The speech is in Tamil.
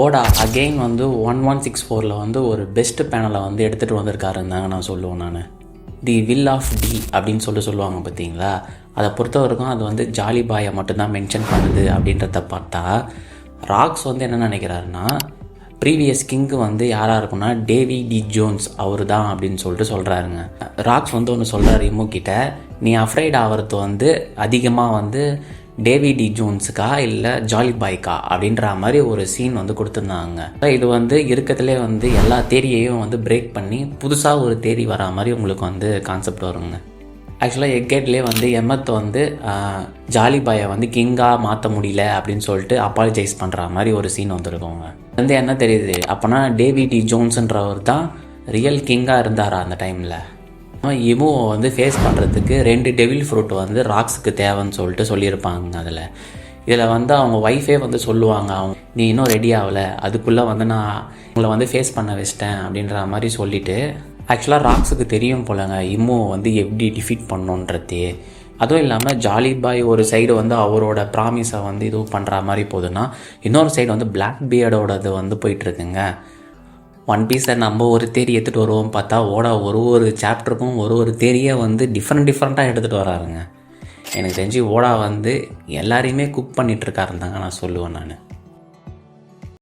ஓடா அகெயின் வந்து 1164 வந்து ஒரு பெஸ்ட் பேனலை வந்து எடுத்துகிட்டு வந்திருக்காருன்னு தாங்க நான் சொல்லுவேன். நான் தி வில் ஆஃப் டி அப்படின்னு சொல்லுவாங்க பார்த்தீங்களா, அதை பொறுத்த வரைக்கும் அது வந்து ஜாலி பாயை மட்டும்தான் மென்ஷன் பண்ணுது அப்படின்றத பார்த்தா, ராக்ஸ் வந்து என்ன நினைக்கிறாருன்னா, ப்ரீவியஸ் கிங்கு வந்து யாராக இருக்குன்னா டேவி டி ஜோன்ஸ் அவர் தான் அப்படின்னு சொல்கிறாருங்க. ராக்ஸ் வந்து ஒன்று சொல்கிறார் இம்மு கிட்ட, நீ அஃப்ரைட் ஆகிறது வந்து அதிகமாக வந்து டேவி டி ஜோன்ஸுக்கா இல்லை ஜாலி பாய்க்கா அப்படின்ற மாதிரி ஒரு சீன் வந்து கொடுத்துருந்தாங்க. இது வந்து இருக்கிறதுலே வந்து எல்லா தேரியையும் வந்து பிரேக் பண்ணி புதுசாக ஒரு தேரி வரா மாதிரி உங்களுக்கு வந்து கான்செப்ட் வருங்க. ஆக்சுவலாக எக்கேட்லேயே வந்து எம்மத் வந்து ஜாலி பாயை வந்து கிங்காக மாற்ற முடியல அப்படின்னு சொல்லிட்டு அப்பாலஜைஸ் பண்ணுற மாதிரி ஒரு சீன் வந்துருக்கோங்க. வந்து என்ன தெரியுது அப்போனா டேவி டி ஜோன்ஸுன்றவர் தான் ரியல் கிங்காக இருந்தாரா அந்த டைமில். இமுவை வந்து ஃபேஸ் பண்ணுறதுக்கு 2 டெவில் ஃப்ரூட் வந்து ராக்ஸுக்கு தேவைன்னு சொல்லிட்டு சொல்லியிருப்பாங்க. இதில் வந்து அவங்க ஒய்ஃபே வந்து சொல்லுவாங்க, அவங்க நீ இன்னும் ரெடி ஆகலை, அதுக்குள்ளே வந்து நான் உங்களை வந்து ஃபேஸ் பண்ண வச்சிட்டேன் அப்படின்ற மாதிரி சொல்லிவிட்டு, ஆக்சுவலாக ராக்ஸுக்கு தெரியும் போலங்க இம்முவை வந்து எப்படி டிஃபீட் பண்ணணுன்றதே. அதுவும் இல்லாமல் ஜாலி பாய் ஒரு சைடு வந்து அவரோட ப்ராமிஸை வந்து இது பண்ணுற மாதிரி போகுதுன்னா, இன்னொரு சைடு வந்து பிளாக் பியர்டோடது வந்து போயிட்டுருக்குங்க. ஒன் பீஸை நம்ம ஒரு தேரி எடுத்துகிட்டு வருவோம் பார்த்தா ஓடா ஒரு சாப்டருக்கும் ஒரு தேரியை வந்து டிஃப்ரெண்ட்டாக எடுத்துகிட்டு வராருங்க. எனக்கு தெரிஞ்சு ஓடா வந்து எல்லாரையுமே குக் பண்ணிகிட்ருக்காருன்னு தாங்க நான் சொல்லுவேன். நான்